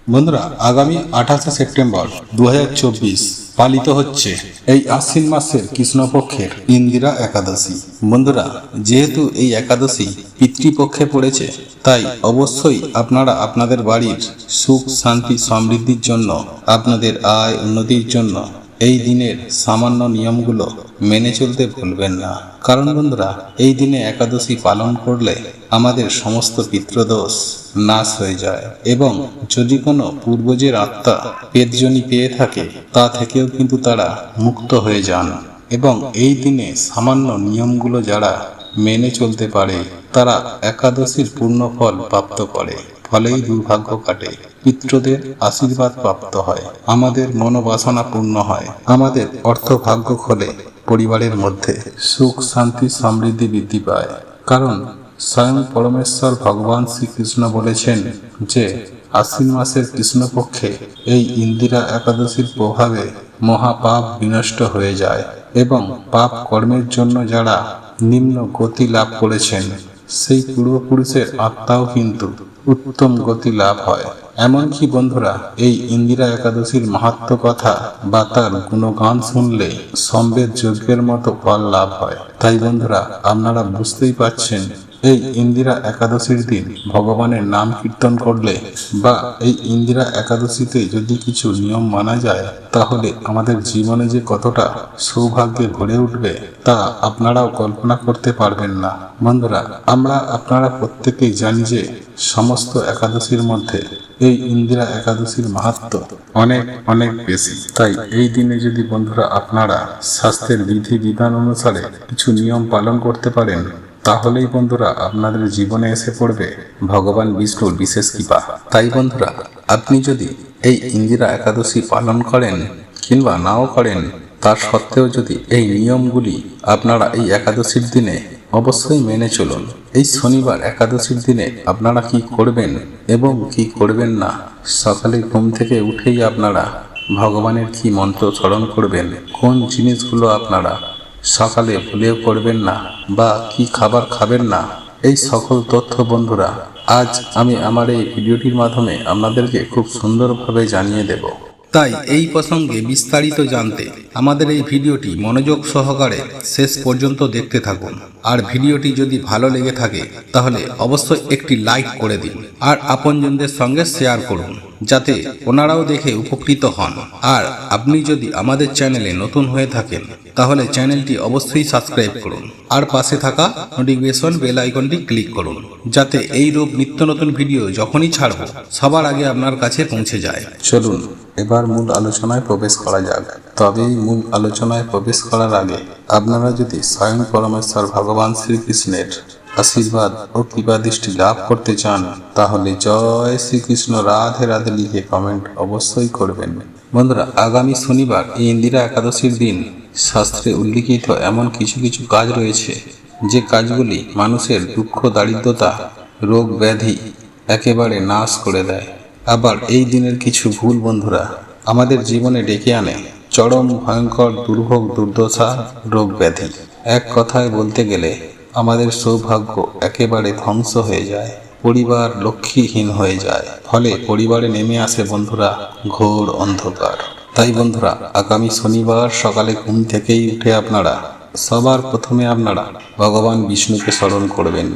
বন্ধুরা, আগামী 28শে সেপ্টেম্বর 2024 পালিত হচ্ছে এই আশ্বিন মাসের কৃষ্ণপক্ষের ইন্দিরা একাদশী। বন্ধুরা, যেহেতু এই একাদশী পিতৃপক্ষে পড়েছে, তাই অবশ্যই আপনারা আপনাদের বাড়ির সুখ শান্তি সমৃদ্ধির জন্য, আপনাদের আয় উন্নতির জন্য এই দিনের সামান্য নিয়মগুলো মেনে চলতে ভুলবেন না। কারণ বন্ধুরা, এই দিনে একাদশী পালন করলে আমাদের সমস্ত পিতৃদোষ নাশ হয়ে যায়, এবং যদি কোনো পূর্বজের আত্মা পেতজনি পেয়ে থাকে, তা থেকেও কিন্তু তারা মুক্ত হয়ে যান। এবং এই দিনে সামান্য নিয়মগুলো যারা মেনে চলতে পারে, তারা একাদশীর পূর্ণ ফল প্রাপ্ত করে। ফলেই দুর্ভাগ্য কাটে, পিতৃদের আশীর্বাদ প্রাপ্ত হয়, আমাদের মনোবাসনা পূর্ণ হয়, আমাদের অর্থভাগ্য খোলে, পরিবারের মধ্যে সুখ শান্তি সমৃদ্ধি বৃদ্ধি পায়। কারণ স্বয়ং পরমেশ্বর ভগবান শ্রীকৃষ্ণ বলেছেন যে আশ্বিন মাসের কৃষ্ণপক্ষে এই ইন্দিরা একাদশীর প্রভাবে মহাপাপ বিনষ্ট হয়ে যায়, এবং পাপ কর্মের জন্য যারা নিম্ন গতি লাভ করেছেন, সেই পূর্বপুরুষের আত্মাও কিন্তু উত্তম গতি লাভ হয়। এমনকি বন্ধুরা, এই ইন্দিরা একাদশীর মাহাত্ম্য কথা বা তার গুণগান শুনলে সম্বেদ যজ্ঞের মতো ফল লাভ হয়। তাই বন্ধুরা, আপনারা বুঝতেই পারছেন, এই ইন্দিরা একাদশীর দিন ভগবানের নাম কীর্তন করলে বা এই ইন্দিরা একাদশীতে যদি কিছু নিয়ম মানা যায়, তাহলে আমাদের জীবনে যে কতটা সৌভাগ্যে ভরে উঠবে তা আপনারাও কল্পনা করতে পারবেন না। বন্ধুরা, আপনারা প্রত্যেকেই জানি যে সমস্ত একাদশীর মধ্যে এই ইন্দিরা একাদশীর মাহাত্ম্য অনেক অনেক বেশি। তাই এই দিনে যদি বন্ধুরা আপনারা স্বাস্থ্যের বিধি বিধান অনুসারে কিছু নিয়ম পালন করতে পারেন, তাহলেই বন্ধুরা আপনাদের জীবনে এসে পড়বে ভগবান বিষ্ণুর বিশেষ কৃপা। তাই বন্ধুরা, আপনি যদি এই ইন্দিরা একাদশী পালন করেন কিংবা নাও করেন, তার সত্ত্বেও যদি এই নিয়মগুলি আপনারা এই একাদশীর দিনে অবশ্যই মেনে চলুন। এই শনিবার একাদশীর দিনে আপনারা কি করবেন এবং কি করবেন না, সকালে ঘুম থেকে উঠেই আপনারা ভগবানের কি মন্ত্র স্মরণ করবেন, কোন জিনিসগুলো আপনারা সকালে ভুলেও করবেন না, বা কি খাবার খাবেন না, এই সকল তথ্য বন্ধুরা আজ আমি আমার এই ভিডিওটির মাধ্যমে আপনাদেরকে খুব সুন্দরভাবে জানিয়ে দেব। তাই এই প্রসঙ্গে বিস্তারিত জানতে আমাদের এই ভিডিওটি মনোযোগ সহকারে শেষ পর্যন্ত দেখতে থাকুন। আর ভিডিওটি যদি ভালো লেগে থাকে তাহলে অবশ্যই একটি লাইক করে দিন, আর আপনজনদের সঙ্গে শেয়ার করুন, যাতে ওনারাও দেখে উপকৃত হন। আর আপনি যদি আমাদের চ্যানেলে নতুন হয়ে থাকেন, তাহলে চ্যানেলটি অবশ্যই সাবস্ক্রাইব করুন, আর পাশে থাকা নোটিফিকেশন বেল আইকনটি ক্লিক করুন, যাতে এই রূপ নিত্য নতুন ভিডিও যখনই ছাড়ব সবার আগে আপনার কাছে পৌঁছে যায়। চলুন এবার মূল আলোচনায় প্রবেশ করা যাক। তবে এই মূল আলোচনায় প্রবেশ করার আগে আপনারা যদি স্বয়ং পরমেশ্বর ভগবান শ্রীকৃষ্ণের আশীর্বাদ ও কৃপা দৃষ্টি লাভ করতে চান, তাহলে জয় শ্রীকৃষ্ণ রাধে রাধে লিখে কমেন্ট অবশ্যই করবেন। বন্ধুরা, আগামী শনিবার এই ইন্দিরা একাদশীর দিন শাস্ত্রে উল্লিখিত এমন কিছু কিছু কাজ রয়েছে, যে কাজগুলি মানুষের দুঃখ দারিদ্রতা রোগ ব্যাধি একেবারে নাশ করে দেয়। আবার এই দিনের কিছু ভুল বন্ধুরা আমাদের জীবনে ডেকে আনে চরম ভয়ঙ্কর দুর্ভোগ দুর্দশা রোগ ব্যাধি। এক কথায় বলতে গেলে আমাদের সৌভাগ্য একেবারে ধ্বংস হয়ে যায়, পরিবার লক্ষ্মীহীন হয়ে যায়, ফলে পরিবারে নেমে আসে বন্ধুরা ঘোর অন্ধকার। তাই বন্ধুরা, আগামী শনিবার সকালে ঘুম থেকেই উঠে আপনারা সবার প্রথমে ভগবান বিষ্ণুকে স্মরণ করবেন।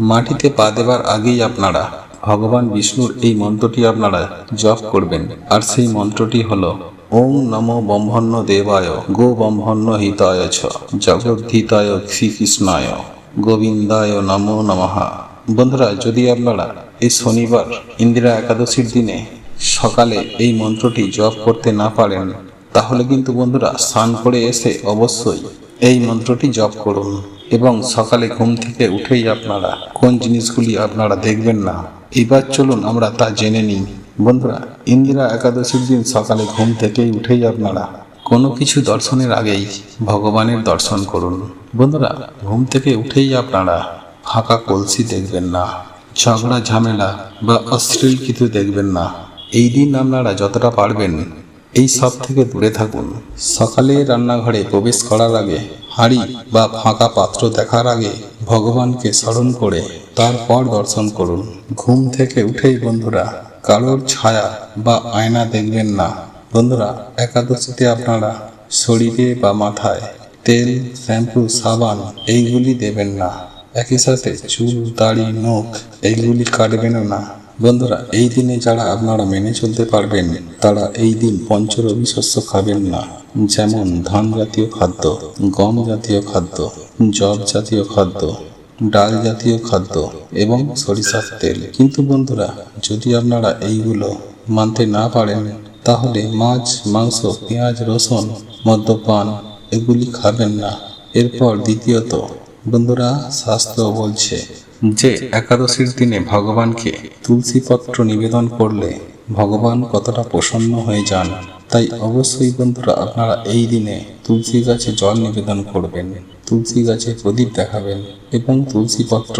মাটিতে পা দেবার আগেই আপনারা ভগবান বিষ্ণুর এই মন্ত্রটি আপনারা জপ করবেন। আর সেই মন্ত্রটি হলো ওং নমো ব্রহ্মণ্য দেবায় গো ব্রহ্মণ্য হিতায় ছ জগদ্ধিতায় শ্রীকৃষ্ণায় গোবিন্দায় নমো নমঃ। বন্ধুরা, যদি আপনারা এই শনিবার ইন্দিরা একাদশীর দিনে সকালে এই মন্ত্রটি জপ করতে না পারেন, তাহলে কিন্তু বন্ধুরা স্নান করে এসে অবশ্যই এই মন্ত্রটি জপ করুন। এবং সকালে ঘুম থেকে উঠেই আপনারা কোন জিনিসগুলি আপনারা দেখবেন না, এবার চলুন আমরা তা জেনে নিই। বন্ধুরা, ইন্দিরা একাদশীর দিন সকালে ঘুম থেকেই উঠেই আপনারা কোনো কিছু দর্শনের আগেই ভগবানের দর্শন করুন। বন্ধুরা, ঘুম থেকে উঠেই আপনারা ফাঁকা কলসি দেখবেন না, ঝগড়া ঝামেলা বা অশ্লীল কিছু দেখবেন না। এই দিন আপনারা যতটা পারবেন এই সব থেকে দূরে থাকুন। সকালে রান্নাঘরে প্রবেশ করার আগে হাঁড়ি বা ফাঁকা পাত্র দেখার আগে ভগবানকে স্মরণ করে তারপর দর্শন করুন। ঘুম থেকে উঠেই বন্ধুরা কারোর ছায়া বা আয়না দেখবেন না। বন্ধুরা, একাদশীতে আপনারা শরীরে বা মাথায় তেল, শ্যাম্পু, সাবান এইগুলি দেবেন না। একই সাথে চুল, দাড়ি, নখ এইগুলি কাটবেনও না। বন্ধুরা, এই দিনে যারা আপনারা মেনে চলতে পারবেন তারা এই দিন পঞ্চরবি শস্য খাবেন না, যেমন ধান জাতীয় খাদ্য, গম জাতীয় খাদ্য, জব জাতীয় খাদ্য, ডাল জাতীয় খাদ্য এবং সরিষার তেল। কিন্তু বন্ধুরা, যদি আপনারা এইগুলো মানতে না পারেন তাহলে মাছ, মাংস, পেঁয়াজ, রসুন, মদ্যপান এগুলি খাবেন না। এরপর দ্বিতীয়ত বন্ধুরা, শাস্ত্র বলছে যে একাদশীর দিনে ভগবানকে তুলসী পত্র নিবেদন করলে ভগবান কতটা প্রসন্ন হয়ে যান। তাই অবশ্যই বন্ধুরা, আপনারা এই দিনে তুলসী গাছে জল নিবেদন করবেন, তুলসী গাছে প্রদীপ দেখাবেন এবং তুলসী পত্র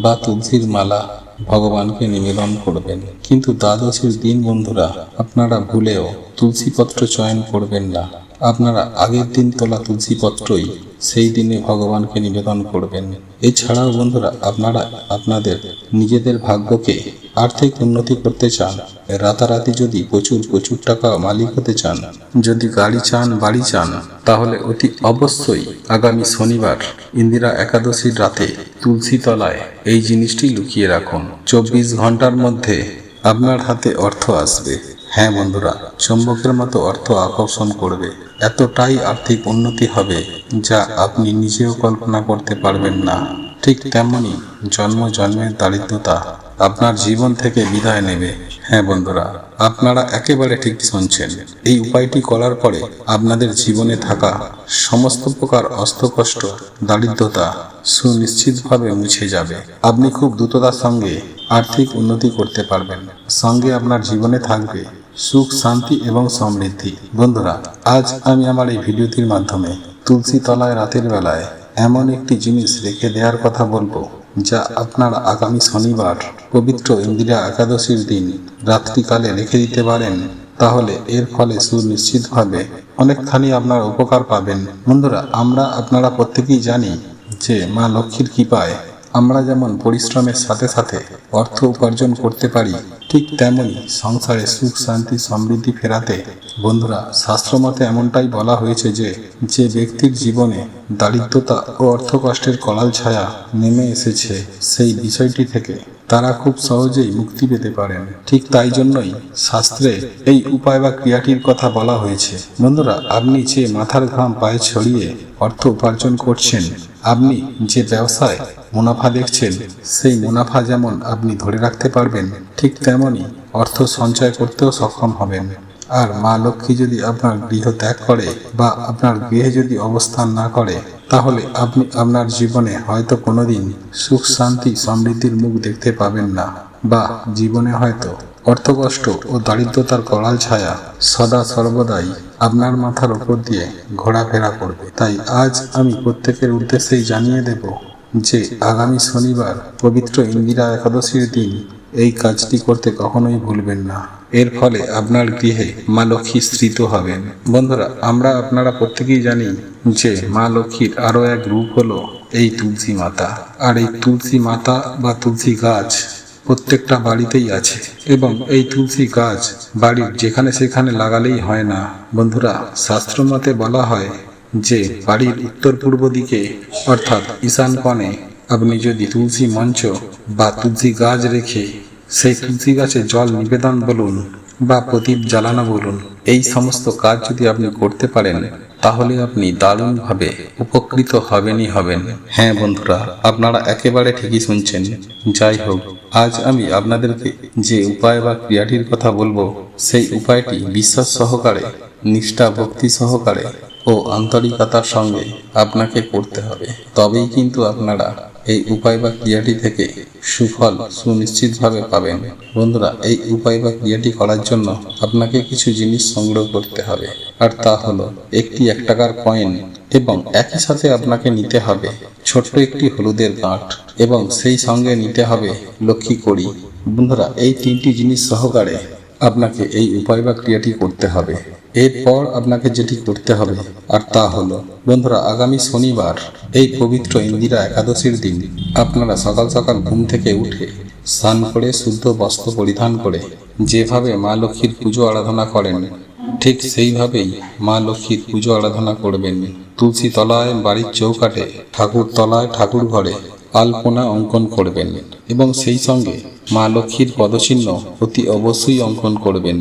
বা তুলসীর মালা ভগবানকে নিবেদন করবেন। কিন্তু দ্বাদশীর দিন বন্ধুরা, আপনারা ভুলেও তুলসী পত্র চয়ন করবেন না। আপনারা আগের দিন তোলা তুলসী পত্রই সেই দিনে ভগবানকে নিবেদন করবেন। এছাড়াও বন্ধুরা, আপনারা আপনাদের নিজেদের ভাগ্যকে আর্থিক উন্নতি করতে চান, রাতারাতি যদি প্রচুর টাকা মালিক হতে চান, যদি গাড়ি চান, বাড়ি চান, তাহলে অতি অবশ্যই আগামী শনিবার ইন্দিরা একাদশীর রাতে তুলসী তলায় এই জিনিসটি লুকিয়ে রাখুন। 24 ঘন্টার মধ্যে আপনার হাতে অর্থ আসবে। হ্যাঁ বন্ধুরা, চুম্বকের মতো অর্থ আকর্ষণ করবে। এতটাই আর্থিক উন্নতি হবে যা আপনি নিজেও কল্পনা করতে পারবেন না। ঠিক তেমনি জন্মের দারিদ্রতা আপনার জীবন থেকে বিদায় নেবে। হ্যাঁ বন্ধুরা, আপনারা একেবারে ঠিক শুনছেন। এই উপায়টি করার পরে আপনাদের জীবনে থাকা সমস্ত প্রকার অস্ত্রকষ্ট, দারিদ্রতা সুনিশ্চিতভাবে মুছে যাবে। আপনি খুব দ্রুততার সঙ্গে আর্থিক উন্নতি করতে পারবেন। সঙ্গে আপনার জীবনে থাকবে সুখ, শান্তি এবং সমৃদ্ধি। বন্ধুরা, আজ আমি আমার এই ভিডিওটির মাধ্যমে তুলসী তলায় রাতের বেলায় এমন একটি জিনিস রেখে দেওয়ার কথা বলবো, যা আপনারা আগামী শনিবার পবিত্র ইন্দিরা একাদশীর দিন রাত্রিকালে রেখে দিতে পারেন। তাহলে এর ফলে সুনিশ্চিতভাবে অনেকখানি আপনার উপকার পাবেন। বন্ধুরা, আপনারা প্রত্যেকেই জানি যে মা লক্ষ্মীর কৃপায় আমরা যেমন পরিশ্রমের সাথে সাথে অর্থ উপার্জন করতে পারি, ঠিক তেমনি সংসারে সুখ, শান্তি, সমৃদ্ধি ফেরাতে বন্ধুরা শাস্ত্রমতে এমনটাই বলা হয়েছে যে ব্যক্তির জীবনে দারিদ্রতা ও অর্থকষ্টের করাল ছায়া নেমে এসেছে, সেই বিষয়টি থেকে তারা খুব সহজেই মুক্তি পেতে পারেন। ঠিক তাই জন্যই শাস্ত্রে এই উপায় বা ক্রিয়াটির কথা বলা হয়েছে। বন্ধুরা, আপনি যে মাথার ঘাম পায়ে ছড়িয়ে অর্থ উপার্জন করছেন, আপনি যে ব্যবসায় মুনাফা দেখছেন, সেই মুনাফা যেমন আপনি ধরে রাখতে পারবেন, ঠিক তেমনি অর্থ সঞ্চয় করতেও সক্ষম হবেন। আর মা লক্ষ্মী যদি আপনার গৃহ ত্যাগ করে বা আপনার গৃহে যদি অবস্থান না করে, তাহলে আপনি আপনার জীবনে হয়তো কোনোদিন সুখ, শান্তি, সমৃদ্ধির মুখ দেখতে পাবেন না, বা জীবনে হয়তো অর্থকষ্ট ও দারিদ্রতার করাল ছায়া সদা সর্বদাই আপনার মাথার উপর দিয়ে ঘোরাফেরা করবে। তাই আজ আমি প্রত্যেকের উদ্দেশ্যেই জানিয়ে দেব যে আগামী শনিবার পবিত্র ইন্দিরা একাদশীর দিন এই কাজটি করতে কখনোই ভুলবেন না। এর ফলে আপনার গৃহে মা লক্ষ্মী স্থিত হবেন। বন্ধুরা, আপনারা প্রত্যেকেই জানি যে মা লক্ষ্মীর আরো এক রূপ হলো এই তুলসী মাতা। আর এই তুলসী মাতা বা তুলসী গাছ প্রত্যেকটা বাড়িতেই আছে, এবং এই তুলসী গাছ বাড়ির যেখানে সেখানে লাগালেই হয় না। বন্ধুরা, শাস্ত্র মতে বলা হয় যে বাড়ির উত্তর পূর্ব দিকে অর্থাৎ ঈশান কোণে আপনি যদি তুলসী মঞ্চ বা তুলসী গাছ রেখে সেই তুলসী গাছে জল নিবেদন বলুন বা প্রদীপ জ্বালানো বলুন, এই সমস্ত কাজ যদি আপনি করতে পারেন, তাহলে আপনি দারুণভাবে উপকৃত হবেনই হবেন। হ্যাঁ বন্ধুরা, আপনারা একেবারে ঠিকই শুনছেন। যাই হোক, আজ আমি আপনাদেরকে যে উপায় বা ক্রিয়াটির কথা বলবো, সেই উপায়টি বিশ্বাস সহকারে, নিষ্ঠা, ভক্তি সহকারে ও আন্তরিকতার সঙ্গে আপনাকে করতে হবে। তবেই কিন্তু আপনারা এই উপায় বা ক্রিয়াটি থেকে সুফল সুনিশ্চিতভাবে পাবেন। বন্ধুরা, এই উপায় বা ক্রিয়াটি করার জন্য আপনাকে কিছু জিনিস সংগ্রহ করতে হবে, আর তা হলো একটি 1 টাকার কয়েন, এবং একই সাথে আপনাকে নিতে হবে ছোট্ট একটি হলুদের গাঁট, এবং সেই সঙ্গে নিতে হবে লক্ষ্মী কড়ি। বন্ধুরা, এই 3টি জিনিস সহকারে আপনাকে এই উপায় বা ক্রিয়াটি করতে হবে। এরপর আপনাকে যেটি করতে হবে আর তা হলো বন্ধুরা, আগামী শনিবার এই পবিত্র ইন্দিরা একাদশীর দিন আপনারা সকাল সকাল ঘুম থেকে উঠে স্নান করে শুদ্ধ বস্ত্র পরিধান করে যেভাবে মা লক্ষ্মীর পুজো আরাধনা করেন ঠিক সেইভাবেই মা লক্ষ্মীর পুজো আরাধনা করবেন। তুলসী তলায়, বাড়ির চৌকাঠে, ঠাকুর তলায়, ঠাকুর ঘরে আলপনা অঙ্কন করবেন এবং সেই সঙ্গে মা লক্ষ্মীর পদচিহ্ন অতি অবশ্যই অঙ্কন করবেন।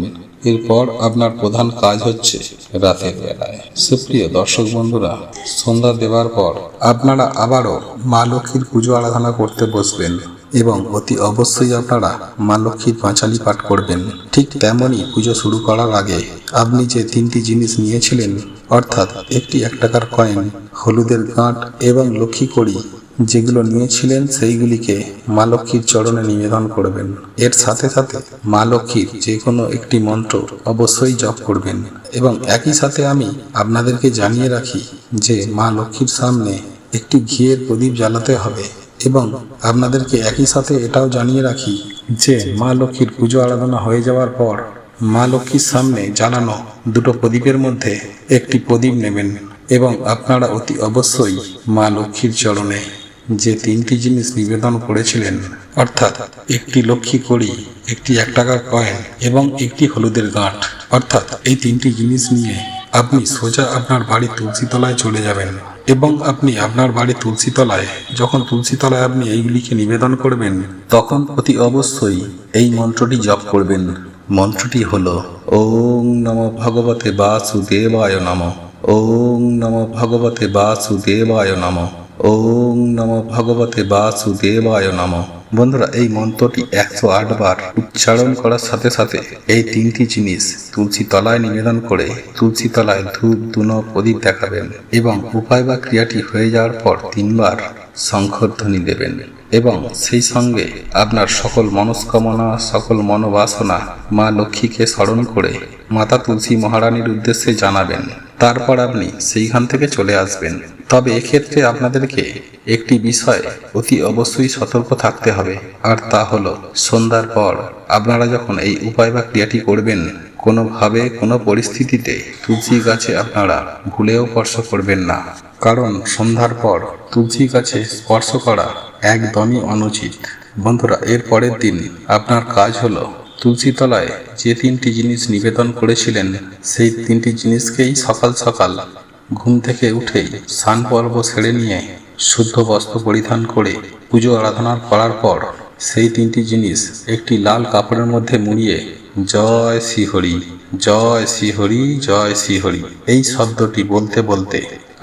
এরপর আপনার প্রধান কাজ হচ্ছে রাতের বেলায়, সুপ্রিয় দর্শক বন্ধুরা, সন্ধ্যা দেওয়ার পর আপনারা আবারও মা লক্ষ্মীর পুজো আরাধনা করতে বসবেন এবং অতি অবশ্যই আপনারা মা লক্ষ্মীর পাঁচালী পাঠ করবেন। ঠিক তেমনই পুজো শুরু করার আগে আপনি যে তিনটি জিনিস নিয়েছিলেন, অর্থাৎ একটি 1 টাকার কয়েন, হলুদের গাঁট এবং লক্ষ্মী কড়ি যেগুলো নিয়েছিলেন সেইগুলিকে মা লক্ষ্মীর চরণে নিবেদন করবেন। এর সাথে সাথে মা লক্ষ্মীর যে কোনো একটি মন্ত্র অবশ্যই জপ করবেন এবং একই সাথে আমি আপনাদেরকে জানিয়ে রাখি যে মা লক্ষ্মীর সামনে একটি ঘিয়ের প্রদীপ জ্বালাতে হবে এবং আপনাদেরকে একই সাথে এটাও জানিয়ে রাখি যে মা লক্ষ্মীর পুজো আরাধনা হয়ে যাওয়ার পর মা লক্ষ্মীর সামনে জ্বালানো 2টো প্রদীপের মধ্যে একটি প্রদীপ নেবেন এবং আপনারা অতি অবশ্যই মা লক্ষ্মীর চরণে যে 3টি জিনিস নিবেদন করেছিলেন, অর্থাৎ একটি লক্ষ্মী কড়ি, একটি 1 টাকার কয়েন এবং একটি হলুদের গাঁট, অর্থাৎ এই 3টি জিনিস নিয়ে আপনি সোজা আপনার বাড়ির তুলসী তলায় চলে যাবেন এবং আপনি আপনার বাড়ির তুলসী তলায় যখন আপনি এইগুলিকে নিবেদন করবেন তখন অতি অবশ্যই এই মন্ত্রটি জপ করবেন। মন্ত্রটি হলো ওং নমো ভগবতে বাসুদেবায় নমঃ, ওং নমো ভগবতে বাসুদেবায় নমঃ, ওং নমো ভগবতে বাসুদেবায় নমঃ। বন্ধুরা, এই মন্ত্রটি 108 বার উচ্চারণ করার সাথে সাথে এই 3টি জিনিস তুলসী তলায় নিবেদন করে তুলসী তলায় ধূপ, ধুনো, প্রদীপ দেখাবেন এবং উপায় বা ক্রিয়াটি হয়ে যাওয়ার পর 3 বার শঙ্খধ্বনি দেবেন এবং সেই সঙ্গে আপনার সকল মনস্কামনা, সকল মনোবাসনা মা লক্ষ্মীকে স্মরণ করে মাতা তুলসী মহারানীর উদ্দেশ্যে জানাবেন। তারপর আপনি সেইখান থেকে চলে আসবেন। তবে এক্ষেত্রে আপনাদেরকে একটি বিষয় অতি অবশ্যই সতর্ক থাকতে হবে, আর তা হলো সন্ধ্যার পর আপনারা যখন এই উপায় বা ক্রিয়াটি করবেন কোনোভাবে কোনো পরিস্থিতিতে তুলসী গাছে আপনারা ভুলেও স্পর্শ করবেন না, কারণ সন্ধ্যার পর তুলসী গাছে স্পর্শ করা একদমই অনুচিত। বন্ধুরা, এর পরের দিন আপনার কাজ হলো তুলসী তলায় যে 3টি জিনিস নিবেদন করেছিলেন সেই 3টি জিনিসকেই সকাল সকাল ঘুম থেকে উঠেই স্নান পর্ব সেরে নিয়ে শুদ্ধ বস্ত্র পরিধান করে পুজো আরাধনা করার পর সেই 3টি জিনিস একটি লাল কাপড়ের মধ্যে মুড়িয়ে জয় শ্রীহরি, জয় শ্রীহরি, জয় শ্রীহরি এই শব্দটি বলতে বলতে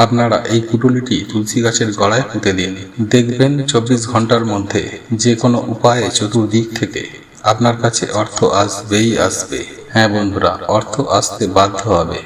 আপনারা এই পুটুলিটি তুলসী গাছের গোড়ায় পুঁতে দিন। দেখবেন 24 ঘন্টার মধ্যে যে কোনো উপায়ে চতুর্দিক থেকে আপনার কাছে অর্থ আসবেই আসবে। হ্যাঁ বন্ধুরা, অর্থ আসতে বাধ্য হবে।